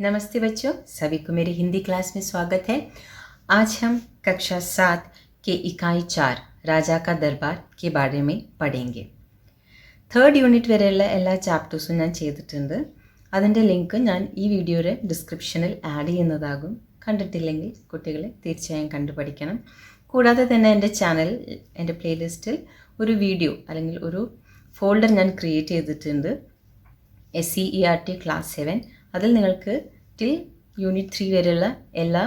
नमस्ते बच्चों, सभी को मेरी हिंदी क्लास में स्वागत है। आज हम कक्षा 7 के इकाई 4 राजा का दरबार के बारे में പഠിंगे. തേർഡ് യൂണിറ്റ് വരെയുള്ള എല്ലാ ചാപ്റ്റേഴ്സും ഞാൻ ചെയ്തിട്ടുണ്ട്. അതിൻ്റെ ലിങ്ക് ഞാൻ ഈ വീഡിയോയുടെ ഡിസ്ക്രിപ്ഷനിൽ ആഡ് ചെയ്യുന്നതാകും. കണ്ടിട്ടില്ലെങ്കിൽ കുട്ടികളെ തീർച്ചയായും കണ്ടു പഠിക്കണം. കൂടാതെ തന്നെ എൻ്റെ ചാനൽ, എൻ്റെ പ്ലേലിസ്റ്റിൽ ഒരു വീഡിയോ അല്ലെങ്കിൽ ഒരു ഫോൾഡർ ഞാൻ ക്രിയേറ്റ് ചെയ്തിട്ടുണ്ട്. SCERT class 7. അതിൽ നിങ്ങൾക്ക് ടിൽ യൂണിറ്റ് 3 വരെയുള്ള എല്ലാ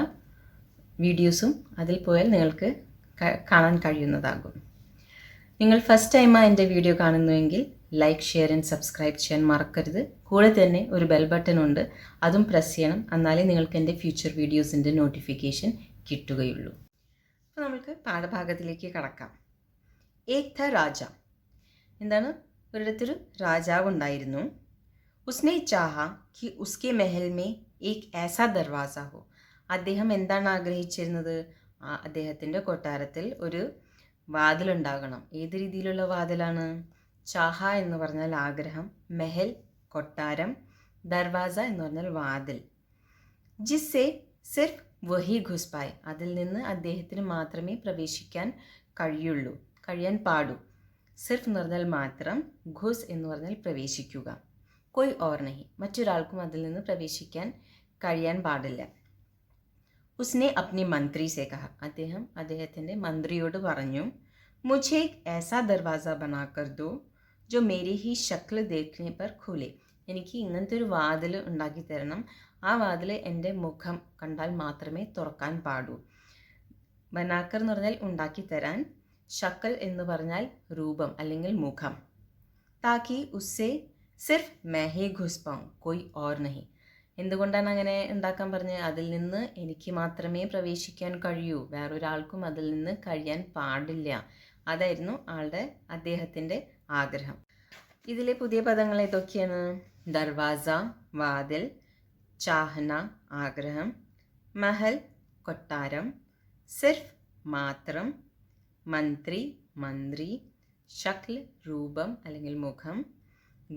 വീഡിയോസും അതിൽ പോയാൽ നിങ്ങൾക്ക് കാണാൻ കഴിയുന്നതാകും. നിങ്ങൾ ഫസ്റ്റ് ടൈമാണ് എൻ്റെ വീഡിയോ കാണുന്നുവെങ്കിൽ ലൈക്ക്, ഷെയർ ആൻഡ് സബ്സ്ക്രൈബ് ചെയ്യാൻ മറക്കരുത്. കൂടെ തന്നെ ഒരു ബെൽ ബട്ടൺ ഉണ്ട്, അതും പ്രസ് ചെയ്യണം. എന്നാലേ നിങ്ങൾക്ക് എൻ്റെ ഫ്യൂച്ചർ വീഡിയോസിൻ്റെ നോട്ടിഫിക്കേഷൻ കിട്ടുകയുള്ളൂ. അപ്പോൾ നമുക്ക് പാഠഭാഗത്തിലേക്ക് കടക്കാം. ഏക് ഥ രാജ. എന്താണ്? ഒരിടത്തൊരു രാജാവ് ഉണ്ടായിരുന്നു. उसने चाहा कि उसके महल में एक ऐसा दरवाज़ा हो. അദ്ദേഹം എന്താണ് ആഗ്രഹിച്ചിരുന്നത്? അദ്ദേഹത്തിൻ്റെ കൊട്ടാരത്തിൽ ഒരു വാതിലുണ്ടാകണം. ഏത് രീതിയിലുള്ള വാതിലാണ്? ചാഹ എന്ന് പറഞ്ഞാൽ ആഗ്രഹം, മെഹൽ കൊട്ടാരം, ദർവാസ എന്ന് പറഞ്ഞാൽ വാതിൽ. ജിസ്സെ സിർഫ് വഹി ഘുസ് പായ്, അതിൽ നിന്ന് അദ്ദേഹത്തിന് മാത്രമേ പ്രവേശിക്കാൻ കഴിയാൻ പാടൂ. സിർഫ് എന്ന് പറഞ്ഞാൽ മാത്രം, ഘുസ് എന്ന് പറഞ്ഞാൽ പ്രവേശിക്കുക. कोई और नहीं, മറ്റൊരാൾക്കും അതിൽ നിന്ന് പ്രവേശിക്കാൻ കഴിയാൻ പാടില്ല. उसने अपनी मंत्री से कहा, അദ്ദേഹത്തിൻ്റെ മന്ത്രിയോട് പറഞ്ഞു, मुझे एक ऐसा दरवाज़ा बनाकर दो जो मेरी ही शक्ल देखने पर खुले. എനിക്ക് ഇങ്ങനത്തെ ഒരു വാതിൽ ഉണ്ടാക്കി തരണം. ആ വാതിൽ എൻ്റെ മുഖം കണ്ടാൽ മാത്രമേ തുറക്കാൻ പാടൂ. ബനാക്കർ എന്ന് പറഞ്ഞാൽ ഉണ്ടാക്കി തരാൻ, ഷക്കൽ എന്ന് പറഞ്ഞാൽ രൂപം അല്ലെങ്കിൽ മുഖം. താക്കി ഉസ്സെ സിർഫ് മേഹേ ഘുസ് പാऊं, कोई और नहीं. എന്തുകൊണ്ടാണ് അങ്ങനെ ഉണ്ടാക്കാൻ പറഞ്ഞത്? അതിൽ നിന്ന് എനിക്ക് മാത്രമേ പ്രവേശിക്കാൻ കഴിയൂ, വേറൊരാൾക്കും അതിൽ നിന്ന് കഴിയാൻ പാടില്ല. അതായിരുന്നു അദ്ദേഹത്തിൻ്റെ ആഗ്രഹം. ഇതിലെ പുതിയ പദങ്ങൾ ഏതൊക്കെയാണ്? ദർവാസ വാതിൽ, ചാഹന ആഗ്രഹം, മഹൽ കൊട്ടാരം, സിർഫ് മാത്രം, മന്ത്രി ശക്ൽ രൂപം അല്ലെങ്കിൽ മുഖം,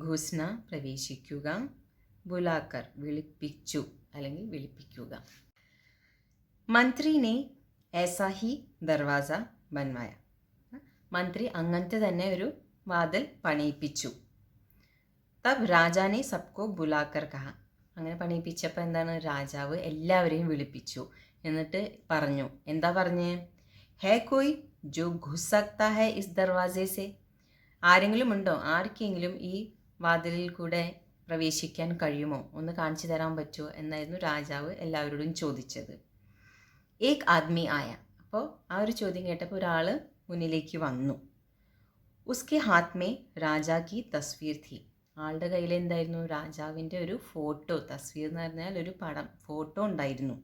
ഘുസ്ന പ്രവേശിക്കുക, ബുലാക്കർ വിളിപ്പിച്ചു അല്ലെങ്കിൽ വിളിപ്പിക്കുക. മന്ത്രിനെ ऐसा ही ദർവാസ ബൻവായ. മന്ത്രി അങ്ങനത്തെ തന്നെ ഒരു വാതിൽ പണിയിപ്പിച്ചു. തബ് രാജാനെ സബ്കോ ബുലാക്കർ കഹ. അങ്ങനെ പണിയിപ്പിച്ചപ്പോൾ എന്താണ്? രാജാവ് എല്ലാവരെയും വിളിപ്പിച്ചു. എന്നിട്ട് പറഞ്ഞു, എന്താ പറഞ്ഞേ? ഹേ കോയി ജോ ഘുസ് സക്താ ഹൈ ഇസ് ദർവാസെ സെ. ആരെങ്കിലും ഉണ്ടോ? ആർക്കെങ്കിലും ഈ വാതിലിൽ കൂടെ പ്രവേശിക്കാൻ കഴിയുമോ? ഒന്ന് കാണിച്ചു തരാൻ പറ്റുമോ എന്നായിരുന്നു രാജാവ് എല്ലാവരോടും ചോദിച്ചത്. ഏക് ആദ്മി ആയ. അപ്പോൾ ആ ഒരു ചോദ്യം കേട്ടപ്പോൾ ഒരാൾ മുന്നിലേക്ക് വന്നു. ഉസ്കെ ഹാത്ത് മേ രാജാ കി തസ്വീർ ഥി. ആളുടെ കയ്യിൽ എന്തായിരുന്നു? രാജാവിൻ്റെ ഒരു ഫോട്ടോ. തസ്വീർ എന്ന് പറഞ്ഞാൽ ഒരു പടം, ഫോട്ടോ ഉണ്ടായിരുന്നു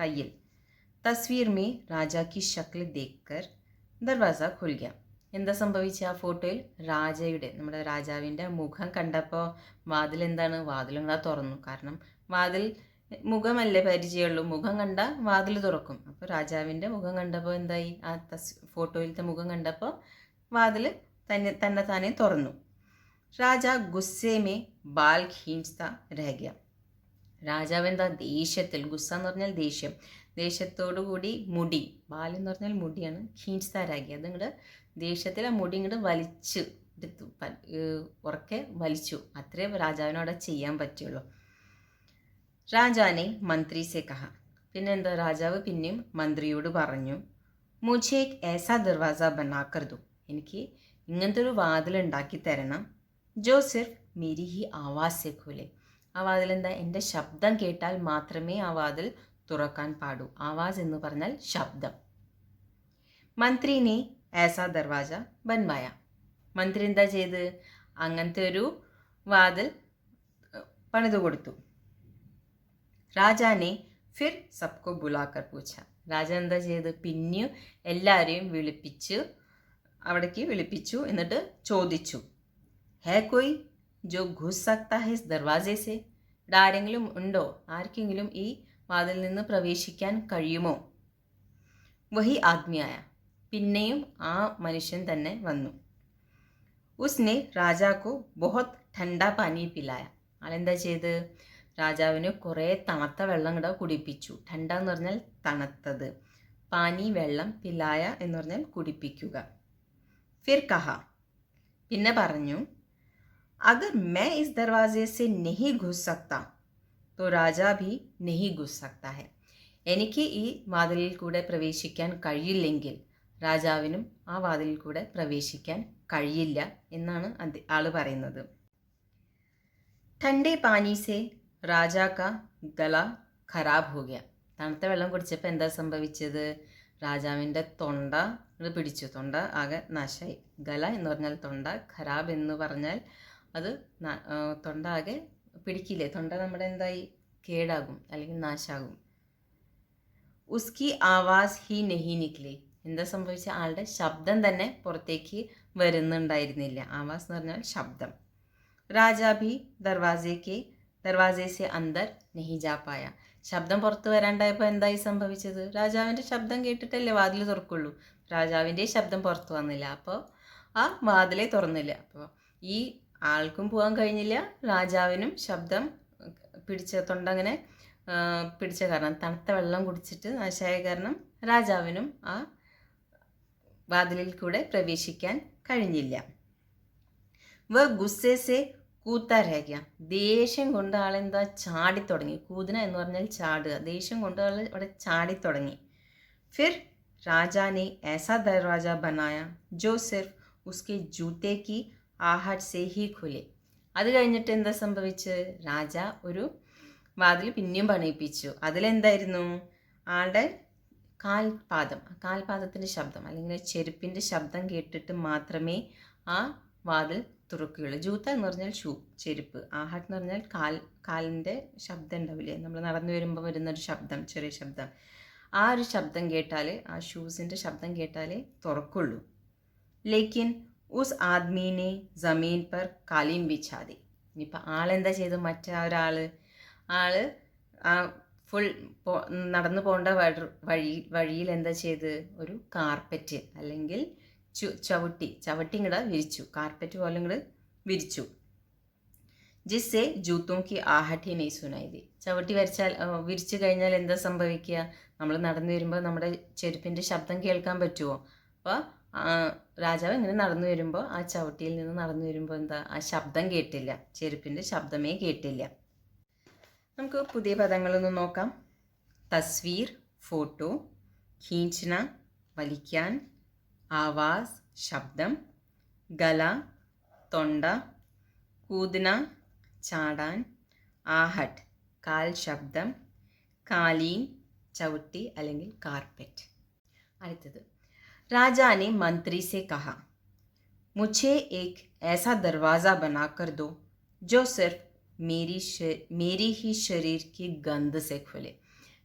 കയ്യിൽ. തസ്വീർ മേ രാജാ കി ശക്ൽ ദേക്കർ ദർവാസ ഖുൽ ഗയ. എന്താ സംഭവിച്ച? ആ ഫോട്ടോയിൽ നമ്മുടെ രാജാവിൻ്റെ മുഖം കണ്ടപ്പോൾ വാതിൽ എന്താണ്? വാതിലെന്താ തുറന്നു. കാരണം വാതിൽ മുഖമല്ലേ പരിചയമുള്ളൂ, മുഖം കണ്ട വാതിൽ തുറക്കും. അപ്പോൾ രാജാവിൻ്റെ മുഖം കണ്ടപ്പോൾ എന്തായി? ആ ഫോട്ടോയിലത്തെ മുഖം കണ്ടപ്പോൾ വാതിൽ തന്നെ തുറന്നു. രാജ ഗുസ്സേമേ ബാൽ ഖീൻസ്ത രഹ്ഗയ. രാജാവ് എന്താ? ദേഷ്യത്തിൽ, ഗുസ്സ എന്ന് പറഞ്ഞാൽ ദേഷ്യം, ദേഷ്യത്തോടു കൂടി മുടി, ബാൽ എന്ന് പറഞ്ഞാൽ മുടിയാണ്, ഖീൻസ്ത രഹ്ഗയ. അത് ഇങ്ങോട്ട് ദേഷ്യത്തിൽ ആ മുടി ഇങ്ങോട്ട് വലിച്ചു എടുത്തു, ഉറക്കെ വലിച്ചു. അത്രേ രാജാവിനോട് ചെയ്യാൻ പറ്റുള്ളൂ. രാജാനെ മന്ത്രി സെ കഹ. പിന്നെ എന്താ? രാജാവ് പിന്നെയും മന്ത്രിയോട് പറഞ്ഞു, മുझे एक ऐसा दरवाज़ा बनाकर दो. എനിക്ക് ഇങ്ങനത്തെ ഒരു വാതിൽ ഉണ്ടാക്കി തരണം. ജോ സിർഫ് മേരി ഹി ആവാസ് സെ ഖുലെ. ആ വാതിൽ എന്താ? എൻ്റെ ശബ്ദം കേട്ടാൽ മാത്രമേ ആ വാതിൽ തുറക്കാൻ പാടൂ. ആവാസ് എന്ന് പറഞ്ഞാൽ ശബ്ദം. മന്ത്രിനെ ऐसा ദർവാസ ബൻവായ. മന്ത്രി എന്താ ചെയ്ത്? അങ്ങനത്തെ ഒരു വാതിൽ പണിതു കൊടുത്തു. രാജാനെ ഫിർ സബ്കോ ബുലാക്കർ പൂച്ച. രാജ എന്താ ചെയ്ത്? പിന്നെയും എല്ലാവരെയും അവിടേക്ക് വിളിപ്പിച്ചു. എന്നിട്ട് ചോദിച്ചു, ഹേ കോയി ജോ ഘുസ് സക്താ ഹൈ ഇസ് ദർവാസെ സെ. ഇവിടെ ആരെങ്കിലും ഉണ്ടോ? ആർക്കെങ്കിലും ഈ വാതിൽ നിന്ന് പ്രവേശിക്കാൻ കഴിയുമോ? വഹി ആദ്മിയായ. പിന്നെയും ആ മനുഷ്യൻ തന്നെ വന്നു. ഉസ്നെ രാജാക്കോ ബഹുത് ठंडा पानी पिलाया. ആളെന്താ ചെയ്ത്? രാജാവിന് കുറേ തണുത്ത വെള്ളം കൂടെ കുടിപ്പിച്ചു. ഠണ്ട എന്ന് പറഞ്ഞാൽ തണുത്തത്, പാനി വെള്ളം, പിലായ എന്ന് പറഞ്ഞാൽ കുടിപ്പിക്കുക. ഫിർ കഹ, പിന്നെ പറഞ്ഞു, അഗർ मैं इस दरवाजे से नहीं घुस सकता तो राजा भी नहीं घुस सकता है. എനിക്ക് ഈ വാതിലിൽ കൂടെ പ്രവേശിക്കാൻ കഴിയില്ലെങ്കിൽ രാജാവിനും ആ വാതിലിൽ കൂടെ പ്രവേശിക്കാൻ കഴിയില്ല എന്നാണ് ആള് പറയുന്നത്. ठंडे पानी से राजा का गला खराब हो गया. തണുത്ത വെള്ളം കുടിച്ചപ്പോൾ എന്താ സംഭവിച്ചത്? രാജാവിൻ്റെ തൊണ്ട പിടിച്ചു, തൊണ്ട ആകെ നാശമായി. ഗല എന്ന് പറഞ്ഞാൽ തൊണ്ട, ഖരാബ് എന്ന് പറഞ്ഞാൽ അത് തൊണ്ട ആകെ പിടിക്കില്ലേ, തൊണ്ട നമ്മുടെ എന്തായി, കേടാകും അല്ലെങ്കിൽ നാശാകും. ഉസ്കി ആവാസ് ഹി നെഹി നിക്ലി, എന്താ സംഭവിച്ച, ആളുടെ ശബ്ദം തന്നെ പുറത്തേക്ക് വരുന്നുണ്ടായിരുന്നില്ല. ആവാസ് എന്ന് പറഞ്ഞാൽ ശബ്ദം. രാജാ ഭി ദർവാസെ സെ അന്തർ നെഹി ജാ പായ, ശബ്ദം പുറത്ത് വരാണ്ടായപ്പോൾ എന്തായി സംഭവിച്ചത്? രാജാവിൻ്റെ ശബ്ദം കേട്ടിട്ടല്ലേ വാതിൽ തുറക്കുള്ളൂ. രാജാവിൻ്റെ ശബ്ദം പുറത്ത് വന്നില്ല, അപ്പോൾ ആ വാതിലെ തുറന്നില്ല. അപ്പോൾ ഈ ആൾക്കും പോകാൻ കഴിഞ്ഞില്ല, രാജാവിനും ശബ്ദം തൊണ്ടങ്ങനെ പിടിച്ച കാരണം, തണുത്ത വെള്ളം കുടിച്ചിട്ട് നാശായ കാരണം രാജാവിനും ആ വാതിലിൽ കൂടെ പ്രവേശിക്കാൻ കഴിഞ്ഞില്ല. വ ഗുസ്സെ സെ കൂത്താ രഹ്യ, ദേഷ്യം കൊണ്ട് ആളെന്താ ചാടിത്തുടങ്ങി. കൂതന എന്ന് പറഞ്ഞാൽ ചാടുക, ദേഷ്യം കൊണ്ട് ആൾ അവിടെ ചാടിത്തുടങ്ങി. ഫിർ രാജാനെ ऐसा दरवाजा बनाया जो सिर्फ उसके जूते की आहट से ही खुले. അത് കഴിഞ്ഞിട്ട് എന്താ സംഭവിച്ചത്? രാജ ഒരു വാതിൽ പിന്നെയും പണിയിപ്പിച്ചു. അതിലെന്തായിരുന്നു? ആളുടെ കാൽപാദത്തിൻ്റെ ശബ്ദം അല്ലെങ്കിൽ ചെരുപ്പിൻ്റെ ശബ്ദം കേട്ടിട്ട് മാത്രമേ ആ വാതിൽ തുറക്കുകയുള്ളൂ. ജൂത്ത എന്ന് പറഞ്ഞാൽ ഷൂ, ചെരുപ്പ്. ആഹട്ട് എന്ന് പറഞ്ഞാൽ കാലിൻ്റെ ശബ്ദം ഉണ്ടാവില്ലേ, നമ്മൾ നടന്നു വരുമ്പോൾ വരുന്നൊരു ശബ്ദം, ചെറിയ ശബ്ദം. ആ ഒരു ശബ്ദം കേട്ടാൽ, ആ ഷൂസിൻ്റെ ശബ്ദം കേട്ടാലേ തുറക്കുള്ളൂ. ലേക്കിൻ ഉസ് ആദ്മീനെ ജമീൻ പർ കാലീൻ ബിഛാദി. ഇനിയിപ്പോൾ ആളെന്താ ചെയ്തു? മറ്റൊരാൾ ആ ഫുൾ നടന്നു പോകേണ്ട വഴിയിൽ എന്താ ചെയ്ത്? ഒരു കാർപ്പറ്റ് അല്ലെങ്കിൽ ചവിട്ടി ഇങ്ങടെ വിരിച്ചു, കാർപ്പറ്റ് പോലെ ഇങ്ങോട്ട് വിരിച്ചു. ജിസ്സെ ജൂത്തോം കി ആഹട്ട് ഹി നെയ് സുനായി ദി. ചവിട്ടി വിരിച്ചു കഴിഞ്ഞാൽ എന്താ സംഭവിക്കുക? നമ്മൾ നടന്നു വരുമ്പോൾ നമ്മുടെ ചെരുപ്പിൻ്റെ ശബ്ദം കേൾക്കാൻ പറ്റുമോ? അപ്പോൾ രാജാവ് ഇങ്ങനെ നടന്നു വരുമ്പോൾ, ആ ചവിട്ടിയിൽ നിന്ന് നടന്നു വരുമ്പോൾ എന്താ, ആ ശബ്ദം കേട്ടില്ല, ചെരുപ്പിൻ്റെ ശബ്ദമേ കേട്ടില്ല. നമുക്ക് പുതിയ പദങ്ങളൊന്ന് നോക്കാം. തസ്വീർ ഫോട്ടോ, ഖീഞ്ചന വലിക്കാൻ, ആവാസ് ശബ്ദം, ഗല തൊണ്ട, കൂദന ചാടാൻ, ആഹട്ട് കാൽ ശബ്ദം, കാലീൻ ചവിട്ടി അല്ലെങ്കിൽ കാർപ്പറ്റ്. അടുത്തത്, राजा ने मंत्री से कहा, मुझे एक ऐसा दरवाज़ा बनाकर दो जो सिर्फ मेरी ही शरीर की गंध से खुले.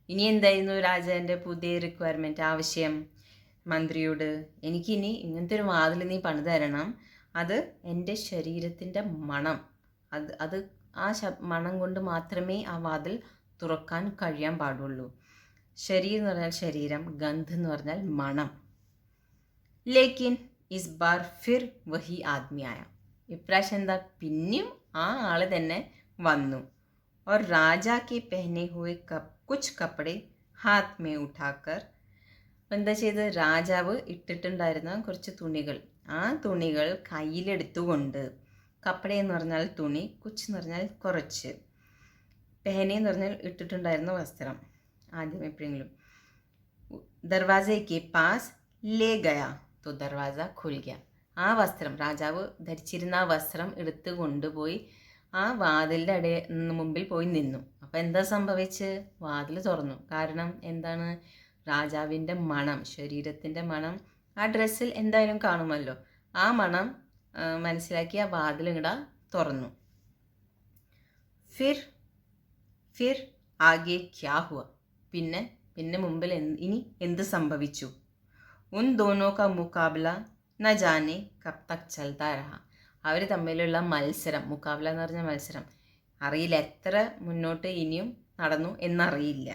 ഇനി എന്തായിരുന്നു രാജാവിൻ്റെ പുതിയ റിക്വയർമെൻറ്റ്, ആവശ്യം? മന്ത്രിയോട്, എനിക്കിനി ഇങ്ങനത്തെ ഒരു വാതിൽ നീ പണിത് തരണം, അത് എൻ്റെ ശരീരത്തിൻ്റെ മണം, അത് ആ മണം കൊണ്ട് മാത്രമേ ആ വാതിൽ തുറക്കാൻ കഴിയാൻ പാടുള്ളൂ. ശരീരം എന്ന് പറഞ്ഞാൽ ശരീരം, ഗന്ധ് എന്ന് പറഞ്ഞാൽ മണം. ലേക്കിൻ ഇസ് ബാർ ഫിർ വഹി ആദ്മി ആയ. ഇപ്രാവശ്യം എന്താ, പിന്നെയും ആ ആൾ തന്നെ വന്നു. और राजा के पहने हुए कुछ कपड़े हाथ में उठाकर, എന്താ ചെയ്ത്? രാജാവ് ഇട്ടിട്ടുണ്ടായിരുന്ന കുറച്ച് തുണികൾ, ആ തുണികൾ കയ്യിലെടുത്തുകൊണ്ട്, കപ്പട എന്ന് പറഞ്ഞാൽ തുണി, കുച്ച് എന്ന് പറഞ്ഞാൽ കുറച്ച്, പെഹനെ എന്ന് പറഞ്ഞാൽ ഇട്ടിട്ടുണ്ടായിരുന്ന വസ്ത്രം. ആദ്യം എപ്പോഴെങ്കിലും ദർവാസയ്ക്ക് പാസ് ലേ ഗയ तो दरवाज़ा खुल गया. ആ വസ്ത്രം, രാജാവ് ധരിച്ചിരുന്ന ആ വസ്ത്രം എടുത്ത് കൊണ്ടുപോയി ആ വാതിലിൻ്റെ മുമ്പിൽ പോയി നിന്നു. അപ്പോൾ എന്താ സംഭവിച്ച്? വാതിൽ തുറന്നു. കാരണം എന്താണ്? രാജാവിൻ്റെ മണം, ശരീരത്തിൻ്റെ മണം ആ ഡ്രസ്സിൽ എന്തായാലും കാണുമല്ലോ. ആ മണം മനസ്സിലാക്കി ആ വാതിൽ ഇങ്ങടെ തുറന്നു. ഫിർ ആകെ ക്യാ ഹുവ, പിന്നെ മുമ്പിൽ ഇനി എന്ത് സംഭവിച്ചു? ഉൻ ദോനോ കാ മുക്കാബല ന ജാനെ കബ് തക് ചൽത്താ രഹ. അവർ തമ്മിലുള്ള മത്സരം, മുക്കാബല എന്ന് പറഞ്ഞ മത്സരം, അറിയില്ല എത്ര മുന്നോട്ട് ഇനിയും നടന്നു എന്നറിയില്ല.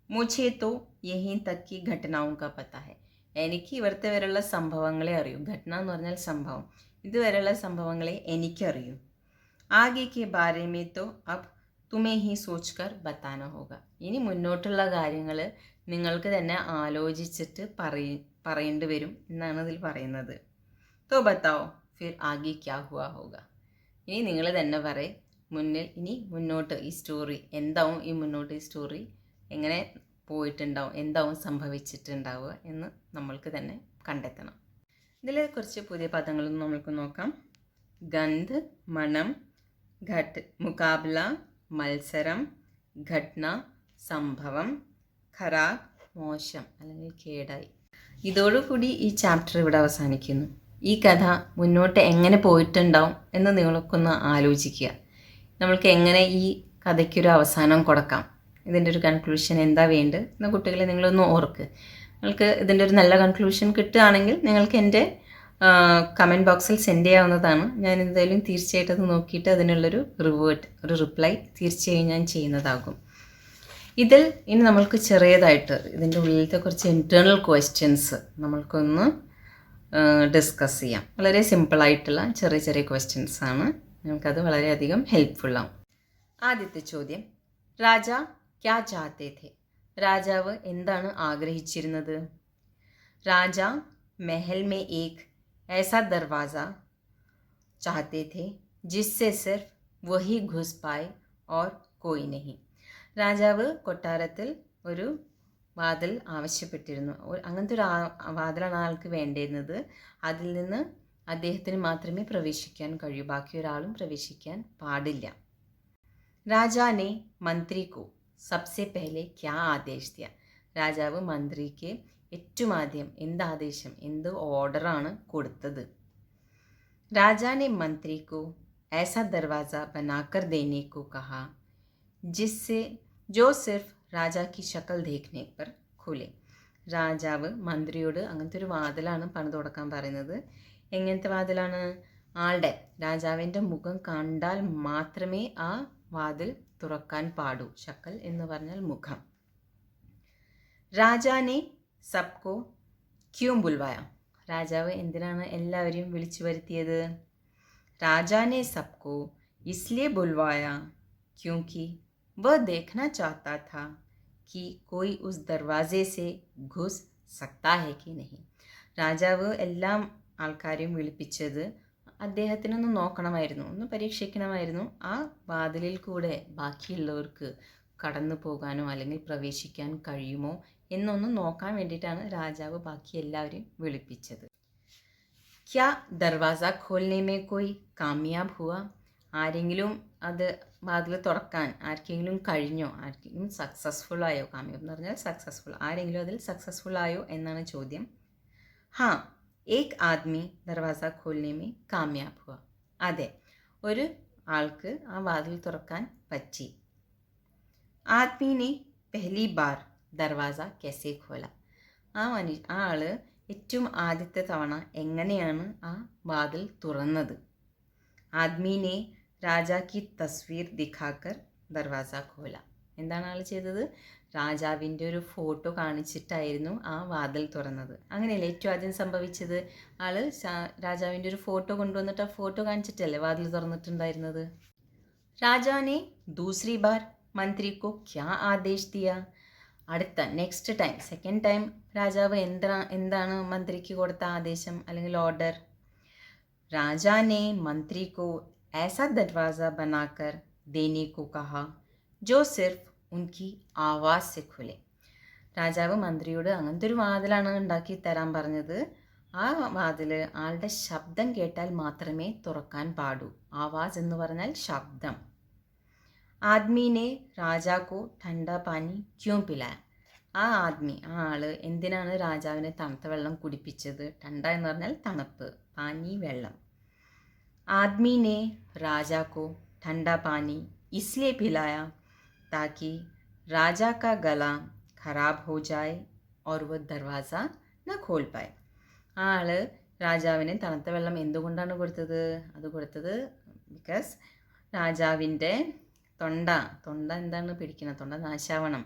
മുझे तो यहीं तक की घटनाओं का पता है. എനിക്ക് ഇവിടുത്തെ വരെയുള്ള സംഭവങ്ങളെ അറിയൂ. ഘടന എന്ന് പറഞ്ഞാൽ സംഭവം, ഇതുവരെയുള്ള സംഭവങ്ങളെ എനിക്കറിയൂ. ആകെ के बारे में तो अब തുമേ ഹി സോച്ച് കർ ബത്താന ഹോഗ. ഇനി മുന്നോട്ടുള്ള കാര്യങ്ങൾ നിങ്ങൾക്ക് തന്നെ ആലോചിച്ചിട്ട് പറയേണ്ടി വരും എന്നാണ് ഇതിൽ പറയുന്നത്. തോ ബത്താओ ഫിർ ആഗെ ക്യാ ഹുവാ ഹോഗ. ഇനി നിങ്ങൾ തന്നെ പറയും ഇനി മുന്നോട്ട് ഈ സ്റ്റോറി എന്താവും, ഈ മുന്നോട്ട് ഈ സ്റ്റോറി എങ്ങനെ പോയിട്ടുണ്ടാവും, എന്താവും സംഭവിച്ചിട്ടുണ്ടാവുക എന്ന് നമ്മൾക്ക് തന്നെ കണ്ടെത്തണം. ഇതിൽ കുറച്ച് പുതിയ പദങ്ങളൊന്നും നമ്മൾക്ക് നോക്കാം. ഗന്ധ് മണം, ഘട്ട് മുക്കാബില മത്സരം, ഘട്ന സംഭവം, ഖരാബ് മോശം അല്ലെങ്കിൽ കേടായി. ഇതോടുകൂടി ഈ ചാപ്റ്റർ ഇവിടെ അവസാനിക്കുന്നു. ഈ കഥ മുന്നോട്ട് എങ്ങനെ പോയിട്ടുണ്ടാവും എന്ന് നിങ്ങൾക്കൊന്ന് ആലോചിക്കുക. നമ്മൾക്ക് എങ്ങനെ ഈ കഥയ്ക്കൊരു അവസാനം കൊടുക്കാം, ഇതിൻ്റെ ഒരു കൺക്ലൂഷൻ എന്താ വേണ്ടത് എന്ന കുട്ടികളെ നിങ്ങളൊന്ന് ഓർക്ക്. നിങ്ങൾക്ക് ഇതിൻ്റെ ഒരു നല്ല കൺക്ലൂഷൻ കിട്ടുകയാണെങ്കിൽ നിങ്ങൾക്ക് എൻ്റെ കമൻറ്റ് ബോക്സിൽ സെൻഡ് ചെയ്യാവുന്നതാണ്. ഞാൻ എന്തായാലും തീർച്ചയായിട്ടും അത് നോക്കിയിട്ട് അതിനുള്ളൊരു റിപ്ലൈ തീർച്ചയായും ഞാൻ ചെയ്യുന്നതാകും. ഇതിൽ ഇനി നമ്മൾക്ക് ചെറിയതായിട്ട് ഇതിൻ്റെ ഉള്ളിലത്തെ കുറച്ച് ഇൻറ്റേർണൽ ക്വസ്റ്റ്യൻസ് നമ്മൾക്കൊന്ന് ഡിസ്കസ് ചെയ്യാം. വളരെ സിമ്പിളായിട്ടുള്ള ചെറിയ ചെറിയ ക്വസ്റ്റ്യൻസ് ആണ്. നമുക്കത് വളരെയധികം ഹെൽപ്ഫുള്ളാവും. ആദ്യത്തെ ചോദ്യം, രാജ ക്യാ ചാഹത്തെ थे? രാജാവ് എന്താണ് ആഗ്രഹിച്ചിരുന്നത്? രാജ महल में एक ऐसा दरवाज़ा चाहते थे जिससे सिर्फ वही घुस पाए और कोई नहीं. രാജാവ് കൊട്ടാരത്തിൽ ഒരു വാതിൽ ആവശ്യപ്പെട്ടിരുന്നു. അങ്ങനത്തെ ഒരു വാതിലാണ് ആൾക്ക് വേണ്ടിയിരുന്നത്. അതിൽ നിന്ന് അദ്ദേഹത്തിന് മാത്രമേ പ്രവേശിക്കാൻ കഴിയൂ, ബാക്കി ഒരാളും പ്രവേശിക്കാൻ പാടില്ല. രാജാനെ മന്ത്രിക്കോ സബ്സെ പെഹലെ ക്യാ ആദേശ് ദിയ? രാജാവ് മന്ത്രിക്ക് ഏറ്റവും ആദ്യം എന്ത് ആദേശം, എന്ത് ഓർഡറാണ് കൊടുത്തത്? രാജാനെ മന്ത്രിക്കോ ऐसा दरवाज़ा बनाकर देने को कहा जिससे जो सिर्फ രാജാ की शक्ल देखने पर खुले. രാജാവ് മന്ത്രിയോട് അങ്ങനത്തെ ഒരു വാതിലാണ് പണിത് കൊടുക്കാൻ പറയുന്നത്. എങ്ങനത്തെ വാതിലാണ്? രാജാവിൻ്റെ മുഖം കണ്ടാൽ മാത്രമേ ആ വാതിൽ തുറക്കാൻ പാടൂ. ശക്കൽ എന്ന് പറഞ്ഞാൽ മുഖം. രാജാനെ സബ്കോ ക്യൂം ബുൽവായ? രാജാവ് എന്തിനാണ് എല്ലാവരെയും വിളിച്ചു വരുത്തിയത്? രാജാനെ സബ്കോ ഇസ്ലിയെ ബുൽവായ ക്യൂंकि वह देखना चाहता था कि कोई उस दरवाजे से घुस सकता है कि नहीं. രാജാവ് എല്ലാ ആൾക്കാരെയും വിളിപ്പിച്ചത് അദ്ദേഹത്തിനൊന്ന് നോക്കണമായിരുന്നു, ഒന്ന് പരീക്ഷിക്കണമായിരുന്നു ആ വാതിലിൽ കൂടെ ബാക്കിയുള്ളവർക്ക് കടന്നു പോകാനോ അല്ലെങ്കിൽ പ്രവേശിക്കാൻ കഴിയുമോ എന്നൊന്ന് നോക്കാൻ വേണ്ടിയിട്ടാണ് രാജാവ് ബാക്കി എല്ലാവരെയും വിളിപ്പിച്ചത്. ക്യാ ദർവാസ ഖോൽനെ മേ കോയി കാമയാബ് ഹുവ? ആരെങ്കിലും അത് വാതിൽ തുറക്കാൻ ആർക്കെങ്കിലും കഴിഞ്ഞോ? ആർക്കെങ്കിലും സക്സസ്ഫുൾ ആയോ? കാമയാബ് എന്ന് പറഞ്ഞാൽ സക്സസ്ഫുൾ. ആരെങ്കിലും അതിൽ സക്സസ്ഫുൾ ആയോ എന്നാണ് ചോദ്യം. ഹാ ഏക് ആദ്മി ദർവാസ ഖോൽനെ മേ കാമയാബ് ഹുവ. അതെ, ഒരു ആൾക്ക് ആ വാതിൽ തുറക്കാൻ പറ്റി. ആദ്മീനെ പെഹ്ലി ബാർ ദർവാസ കെസെ ഖോല? ആ ആൾ ഏറ്റവും ആദ്യത്തെ തവണ എങ്ങനെയാണ് ആ വാതിൽ തുറന്നത്? ആദ്മീനെ രാജാ കി തസ്വീർ ദിഖാക്കർ ദർവാസ ഖോല. എന്താണ് ആൾ ചെയ്തത്? രാജാവിൻ്റെ ഒരു ഫോട്ടോ കാണിച്ചിട്ടായിരുന്നു ആ വാതിൽ തുറന്നത്. അങ്ങനെയല്ലേ ഏറ്റവും ആദ്യം സംഭവിച്ചത്? ആൾ രാജാവിൻ്റെ ഒരു ഫോട്ടോ കൊണ്ടുവന്നിട്ട് ആ ഫോട്ടോ കാണിച്ചിട്ടല്ലേ വാതിൽ തുറന്നിട്ടുണ്ടായിരുന്നത്. രാജാനെ ദൂസരി ബാർ മന്ത്രിക്കോ ക്യാ ആദേശ് ദിയ? അടുത്ത നെക്സ്റ്റ് ടൈം, സെക്കൻഡ് ടൈം രാജാവ് എന്താണ് മന്ത്രിക്ക് കൊടുത്ത ആദേശം അല്ലെങ്കിൽ ഓർഡർ? രാജാനെ മന്ത്രിക്കോ ऐसा दरवाज़ा बनाकर देने को कहा जो सिर्फ उनकी आवाज़ से खुले. രാജാവ് മന്ത്രിയോട് അങ്ങനത്തെ ഒരു വാതിലാണ് ഉണ്ടാക്കി തരാൻ പറഞ്ഞത്. ആ വാതിൽ ആളുടെ ശബ്ദം കേട്ടാൽ മാത്രമേ തുറക്കാൻ പാടൂ. ആവാസ് എന്ന് പറഞ്ഞാൽ ശബ്ദം. ആദ്മീനെ രാജാക്കോ ठंडा പാനി ക്യോं പിലായ? ആ ആൾ എന്തിനാണ് രാജാവിനെ തണുത്ത വെള്ളം കുടിപ്പിച്ചത്? ठंडा എന്ന് പറഞ്ഞാൽ തണുപ്പ്, പാനി വെള്ളം. आदमी ने राजा को ठंडा पानी इसलिए पिलाया ताकि राजा का गला खराब हो जाए और वह दरवाज़ा न खोल पाए. ആൾ രാജാവിന് തണുത്ത വെള്ളം എന്തുകൊണ്ടാണ് കൊടുത്തത്? അത് കൊടുത്തത് ബിക്കോസ് രാജാവിൻ്റെ തൊണ്ട എന്താണ് പിടിക്കണം, തൊണ്ട നാശാവണം.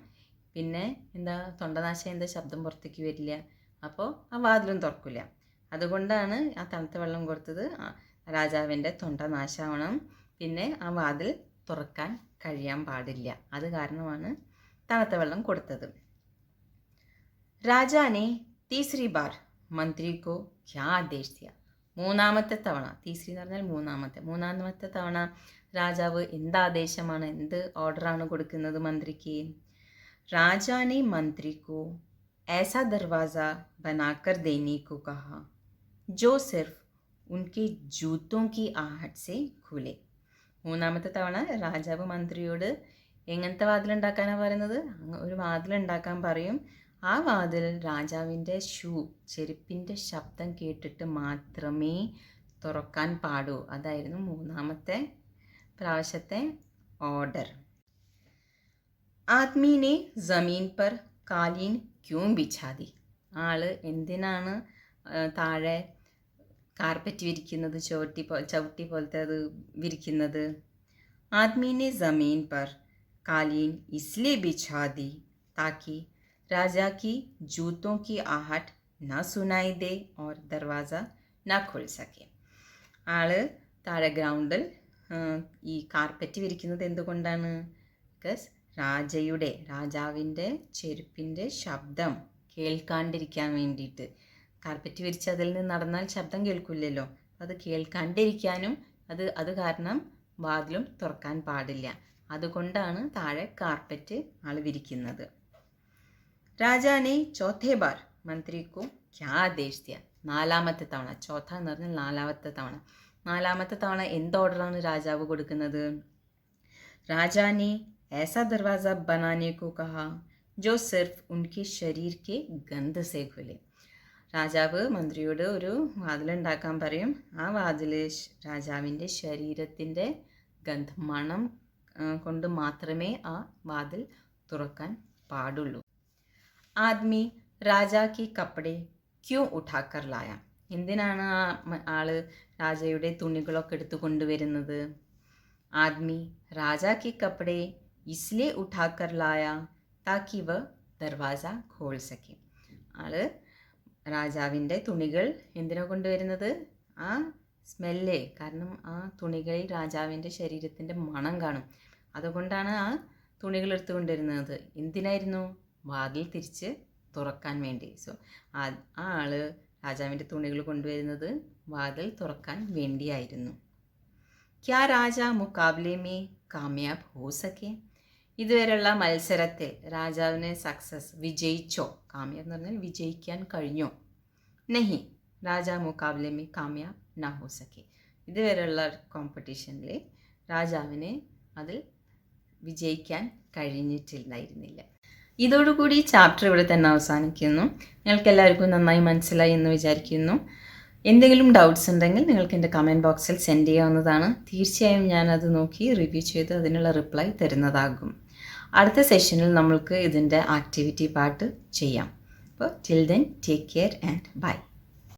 പിന്നെ എന്താ, തൊണ്ട നാശം എന്താ, ശബ്ദം പുറത്തേക്ക് വരില്ല, അപ്പോൾ ആ വാതിലും തുറക്കില്ല. അതുകൊണ്ടാണ് ആ തണുത്ത വെള്ളം കൊടുത്തത്. രാജാവിൻ്റെ തൊണ്ട നാശാവണം, പിന്നെ ആ വാതിൽ തുറക്കാൻ കഴിയാൻ പാടില്ല. അത് കാരണമാണ് തണുത്ത വെള്ളം കൊടുത്തത്. രാജാ ने तीसरी बार मंत्री को क्या आदेश दिया? മൂന്നാമത്തെ തവണ, തീസരി എന്ന് പറഞ്ഞാൽ മൂന്നാമത്തെ തവണ രാജാവ് എന്ത് ആദേശമാണ്, എന്ത് ഓർഡറാണ് കൊടുക്കുന്നത് മന്ത്രിക്ക്? राजा ने मंत्री को ऐसा दरवाज़ा बनाकर देने को कहा जो सिर्फ उनके जूतों की आहट से खुले. മൂന്നാമത്തെ തവണ രാജാവ് മന്ത്രിയോട് എങ്ങനത്തെ വാതിലുണ്ടാക്കാനാണ് പറയുന്നത്? ഒരു വാതിലുണ്ടാക്കാൻ പറയും. ആ വാതിൽ രാജാവിൻ്റെ ചെരുപ്പിൻ്റെ ശബ്ദം കേട്ടിട്ട് മാത്രമേ തുറക്കാൻ പാടൂ. അതായിരുന്നു മൂന്നാമത്തെ പ്രാവശ്യത്തെ ഓർഡർ. ആദ്മി ने ज़मीन पर कालीन क्यों बिछा दी? ആള് എന്തിനാണ് താഴെ കാർപ്പറ്റ് വിരിക്കുന്നത്, ചവിട്ടി പോലത്തെ അത് വിരിക്കുന്നത്? आदमी ने ज़मीन पर कालीन इसलिए बिछा दी ताकि राजा की जूतों की आहट न सुनाई दे और दरवाज़ा न खुल सके. ആള് താഴെ ഗ്രൗണ്ടിൽ ഈ കാർപ്പറ്റ് വിരിക്കുന്നത് എന്തുകൊണ്ടാണ്? ബിക്കോസ് രാജാവിൻ്റെ ചെരുപ്പിൻ്റെ ശബ്ദം കേൾക്കാണ്ടിരിക്കാൻ വേണ്ടിയിട്ട്. കാർപ്പറ്റ് വിരിച്ച് അതിൽ നിന്ന് നടന്നാൽ ശബ്ദം കേൾക്കില്ലല്ലോ. അത് കേൾക്കാണ്ടിരിക്കാനും അത് കാരണം വാതിലും തുറക്കാൻ പാടില്ല. അതുകൊണ്ടാണ് താഴെ കാർപ്പറ്റ് ആൾ വിരിക്കുന്നത്. രാജാനെ ചോത്തേ ബാർ മന്ത്രിക്കു ക്യാ ആദേശ് ദിയ? നാലാമത്തെ തവണ, ചോത്ത എന്ന് പറഞ്ഞാൽ നാലാമത്തെ തവണ എന്ത് ഓർഡറാണ് രാജാവ് കൊടുക്കുന്നത്? രാജാനെ ऐसा दरवाज़ा बनाने को कहा जो सिर्फ उनके शरीर के गंध से खुले. രാജാവ് മന്ത്രിയോട് ഒരു വാതിലുണ്ടാക്കാൻ പറയും. ആ വാതിൽ രാജാവിൻ്റെ ശരീരത്തിൻ്റെ മണം കൊണ്ട് മാത്രമേ ആ വാതിൽ തുറക്കാൻ പാടുള്ളൂ. ആദ്മി രാജാക്ക് കപ്പടെ ക്യൂ ഉഠാക്കർ ലായ? എന്തിനാണ് ആള് രാജയുടെ തുണികളൊക്കെ എടുത്തു കൊണ്ടുവരുന്നത്? ആദ്മി രാജാക്ക് കപ്പടെ इसलिए उठाकर लाया ताकि वह दरवाज़ा खोल सके. ആള് രാജാവിൻ്റെ തുണികൾ എന്തിനാണ് കൊണ്ടുവരുന്നത്? ആ സ്മെല്ല്, കാരണം ആ തുണികളിൽ രാജാവിൻ്റെ ശരീരത്തിൻ്റെ മണം കാണും. അതുകൊണ്ടാണ് ആ തുണികൾ എടുത്തു കൊണ്ടുവരുന്നത്. എന്തിനായിരുന്നു? വാതിൽ തിരിച്ച് തുറക്കാൻ വേണ്ടി. സോ ആ ആള് രാജാവിൻ്റെ തുണികൾ കൊണ്ടുവരുന്നത് വാതിൽ തുറക്കാൻ വേണ്ടിയായിരുന്നു. ക്യാ രാജ മുക്കാബിലെ മേ കാമയാബ് ഹോ സക്കെ? ഇതുവരെയുള്ള മത്സരത്തിൽ രാജാവിന് വിജയിച്ചോ? കാമയാബ് എന്ന് പറഞ്ഞാൽ വിജയിക്കാൻ കഴിഞ്ഞോ? നഹി, രാജ മുക്കാബിലെ മേ കാമയാബ് ന ഹോ സക്കെ. ഇതുവരെയുള്ള കോമ്പറ്റീഷനിൽ രാജാവിന് അതിൽ വിജയിക്കാൻ കഴിഞ്ഞിട്ടില്ലായിരുന്നില്ല. ഇതോടുകൂടി ചാപ്റ്റർ ഇവിടെ തന്നെ അവസാനിക്കുന്നു. നിങ്ങൾക്ക് എല്ലാവർക്കും നന്നായി മനസ്സിലായി എന്ന് വിചാരിക്കുന്നു. എന്തെങ്കിലും ഡൗട്ട്സ് ഉണ്ടെങ്കിൽ നിങ്ങൾക്ക് എൻ്റെ കമൻറ്റ് ബോക്സിൽ സെൻഡ് ചെയ്യാവുന്നതാണ്. തീർച്ചയായും ഞാനത് നോക്കി റിവ്യൂ ചെയ്ത് അതിനുള്ള റിപ്ലൈ തരുന്നതാകും. അടുത്ത സെഷനിൽ നമ്മൾക്ക് ഇതിൻ്റെ ആക്ടിവിറ്റി പാർട്ട് ചെയ്യാം. അപ്പോൾ till then take care and by.